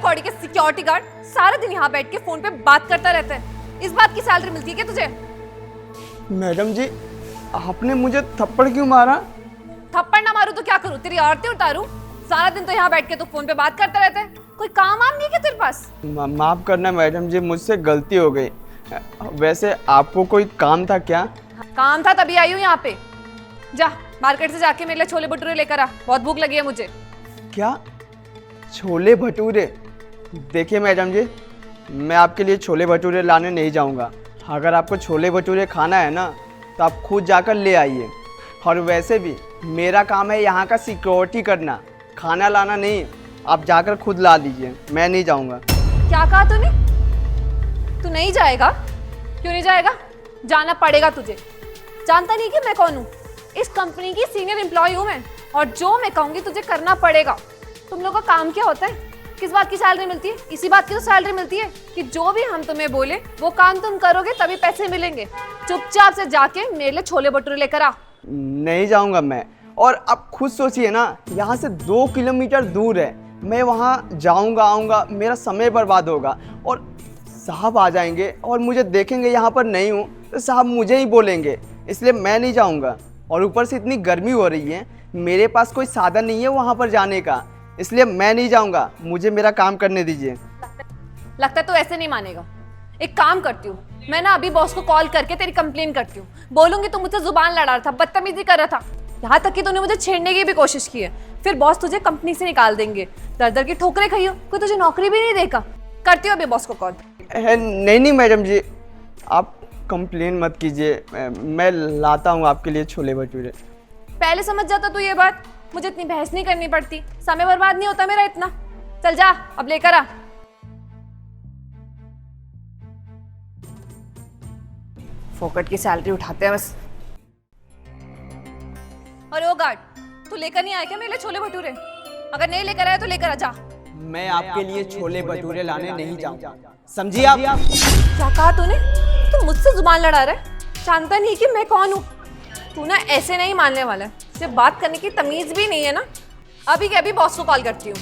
कौड़ी के security guard सारा दिन यहाँ बैठ के फोन पे बात करता रहता है। इस बात की सैलरी मिलती है क्या तुझे? मैडम जी, आपने मुझे थप्पड़ क्यों मारा? थप्पड़ ना मारूं तो क्या करूं? तेरी आरती उतारूं? सारा दिन तो यहाँ बैठ के तू फोन पे बात करता रहता है। कोई काम वाम नहीं है क्या तेरे पास? माफ करना मैडम जी, मुझसे गलती हो गई। वैसे आपको कोई काम था क्या? काम था तभी आई हूँ यहाँ पे। जा मार्केट से जाके मेरे लिए छोले भटूरे लेकर आ, बहुत भूख लगी है मुझे। क्या? छोले भटूरे? देखिए मैडम जी, मैं आपके लिए छोले भटूरे लाने नहीं जाऊंगा। अगर आपको छोले भटूरे खाना है ना तो आप खुद जाकर ले आइए। और वैसे भी मेरा काम है यहाँ का सिक्योरिटी करना, खाना लाना नहीं। आप जाकर खुद ला लीजिए, मैं नहीं जाऊंगा। क्या कहा तूने? तू नहीं जाएगा? क्यों नहीं जाएगा? जाना पड़ेगा तुझे। जानता नहीं कि मैं कौन हूँ? इस कंपनी की सीनियर एम्प्लॉय हूँ मैं, और जो मैं कहूँगी तुझे करना पड़ेगा। तुम लोग का काम क्या होता है? किस बात की सैलरी मिलती है? इसी बात की तो सैलरी मिलती है कि जो भी हम तुम्हें बोले वो काम तुम करोगे तभी पैसे मिलेंगे। चुपचाप से जाके मेरे लिए छोले भटूरे लेकर आ। नहीं जाऊंगा मैं। और आप खुद सोचिए ना, यहाँ से 2 किलोमीटर दूर है। मैं वहाँ जाऊंगा आऊँगा, मेरा समय बर्बाद होगा। और साहब आ जाएंगे और मुझे देखेंगे यहाँ पर नहीं हूँ तो साहब मुझे ही बोलेंगे, इसलिए मैं नहीं जाऊँगा। और ऊपर से इतनी गर्मी हो रही है, मेरे पास कोई साधन नहीं है वहाँ पर जाने का, इसलिए मैं नहीं जाऊँगा। मुझे मेरा काम करने दीजिए। लगता है तू ऐसे नहीं मानेगा। एक काम करती हूँ मैं ना, अभी बॉस को कॉल करके तेरी कंप्लेन करती हूँ। बोलूंगी तू मुझसे जुबान लड़ा रहा था, बदतमीजी कर रहा था, यहाँ तक कि तूने मुझे छेड़ने की भी कोशिश की है। फिर बॉस तुझे कंपनी से निकाल देंगे। दर दर की ठोकरें खाई हो, कोई तुझे नौकरी भी नहीं देगा। करती हूँ अभी बॉस को कॉल। नहीं मैडम जी, आप कंप्लेन मत कीजिए। मैं लाता हूँ आपके लिए छोले भटूरे। पहले समझ जाता तू ये बात, मुझे इतनी बहस नहीं करनी पड़ती, समय बर्बाद नहीं होता मेरा इतना। चल जा अब लेकर आ। फोकट की सैलरी उठाते हैं बस। अरे ओ गार्ड, तू लेकर नहीं आया क्या मेरे लिए छोले भटूरे? अगर नहीं लेकर आया तो लेकर आ जा। मैं आपके लिए छोले भटूरे लाने नहीं जाऊंगा, समझिए आप? क्या कहा तूने? तू मुझसे जुबान लड़ा रहा है? जानता नहीं कि मैं कौन हूँ? तू ना ऐसे नहीं मानने वाला है। सिर्फ बात करने की तमीज भी नहीं है ना। अभी के अभी बॉस को कॉल करती हूँ।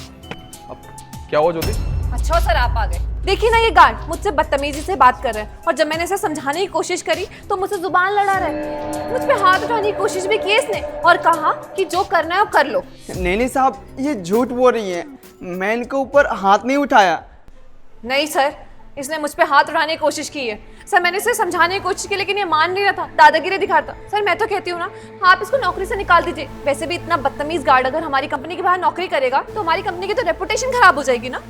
क्या हुआ ज्योति? अच्छा सर आप आ गए। देखिए ना, ये गार्ड मुझसे बदतमीजी से बात कर रहा है, और जब मैंने इसे समझाने की कोशिश करी तो मुझसे जुबान लड़ा रहा है। मुझ पे हाथ उठाने की कोशिश भी की इसने, और कहा कि जो करना है वो कर लो। नहीं साहब, ये झूठ बोल रही है। मैं इनके ऊपर हाथ नहीं उठाया। नहीं सर, इसने मुझ पे हाथ उठाने की कोशिश की है। सर मैंने इसे समझाने की कोशिश की, लेकिन ये मान नहीं रहा था, दादागिरी दिखाता। सर मैं तो कहती हूँ ना, आप इसको नौकरी से निकाल दीजिए। वैसे भी इतना बदतमीज गार्ड अगर हमारी कंपनी के बाहर नौकरी करेगा तो हमारी कंपनी की तो रेपुटेशन खराब हो जाएगी ना।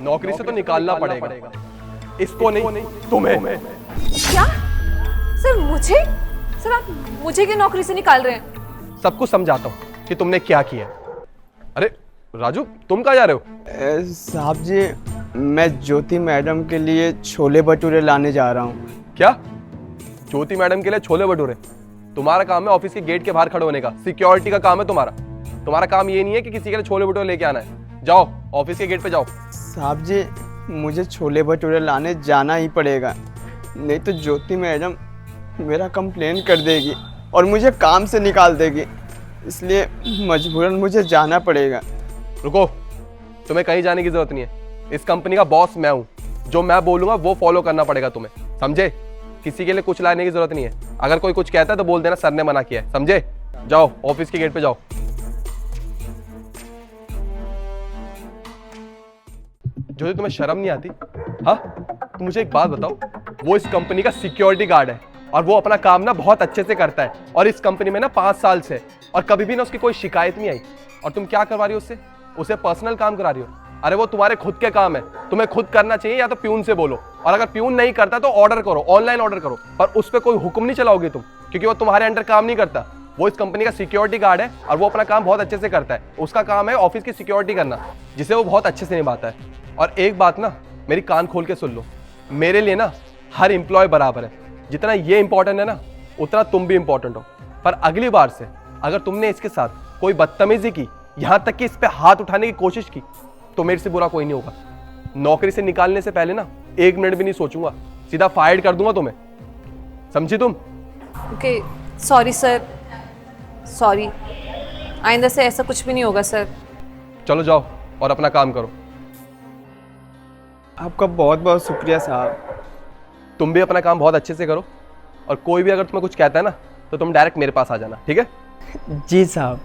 नौकरी से तो निकालना पड़ेगा, इसको नहीं, तुम्हें। क्या सर? मुझे? सर आप मुझे क्यों नौकरी से निकाल रहे हैं? सब कुछ समझाता हूँ कि तुमने क्या किया। अरे राजू, तुम कहाँ जा रहे हो? साहब जी, मैं ज्योति मैडम के लिए छोले भटूरे लाने जा रहा हूँ। क्या? ज्योति मैडम के लिए छोले भटूरे? तुम्हारा काम है ऑफिस के गेट के बाहर खड़े होने का, सिक्योरिटी का काम है तुम्हारा। तुम्हारा काम ये नहीं है कि किसी के लिए छोले भटूरे लेके आना है। जाओ ऑफिस के गेट पे जाओ। साहब जी, मुझे छोले भटूरे लाने जाना ही पड़ेगा, नहीं तो ज्योति मैडम मेरा कंप्लेन कर देगी और मुझे काम से निकाल देगी, इसलिए मजबूरन मुझे जाना पड़ेगा। रुको, तुम्हें कहीं जाने की जरूरत नहीं है। इस कंपनी का बॉस मैं हूँ, जो मैं बोलूंगा वो फॉलो करना पड़ेगा तुम्हें, समझे? किसी के लिए कुछ लाने की जरूरत नहीं है। अगर कोई कुछ कहता है तो बोल देना सर ने मना किया है, समझे? जाओ ऑफिस के गेट पे जाओ। जो तुम्हें शर्म नहीं आती? हाँ, तो मुझे एक बात बताओ, वो इस कंपनी का सिक्योरिटी गार्ड है और वो अपना काम ना बहुत अच्छे से करता है, और इस कंपनी में ना 5 साल से, और कभी भी ना उसकी कोई शिकायत नहीं आई। और तुम क्या करवा रही हो उससे? उसे पर्सनल काम करा रही हो। अरे वो तुम्हारे खुद के काम है, तुम्हें खुद करना चाहिए, या तो प्यून से बोलो, और अगर प्यून नहीं करता तो ऑर्डर करो, ऑनलाइन ऑर्डर करो, पर उस पर कोई हुक्म नहीं चलाओगे तुम, क्योंकि वो तुम्हारे अंडर काम नहीं करता। वो इस कंपनी का सिक्योरिटी गार्ड है और वो अपना काम बहुत अच्छे से करता है। उसका काम है ऑफिस की सिक्योरिटी करना, जिसे वो बहुत अच्छे से निभाता है। और एक बात ना मेरी कान खोल के सुन लो, मेरे लिए ना हर एम्प्लॉय बराबर है। जितना ये इंपॉर्टेंट है ना, उतना तुम भी इंपॉर्टेंट हो। पर अगली बार से अगर तुमने इसके साथ कोई बदतमीजी की, यहाँ तक कि इस पे हाथ उठाने की कोशिश की, तो मेरे से बुरा कोई नहीं होगा। नौकरी से निकालने से पहले ना 1 मिनट भी नहीं सोचूंगा, सीधा फायर कर दूंगा तुम्हें, समझी तुम? Okay sorry sir, sorry. आइंदा से ऐसा कुछ भी नहीं होगा सर। चलो जाओ और अपना काम करो। आपका बहुत बहुत शुक्रिया साहब। तुम भी अपना काम बहुत अच्छे से करो, और कोई भी अगर तुम्हें कुछ कहता है ना तो तुम डायरेक्ट मेरे पास आ जाना, ठीक है? जी साहब।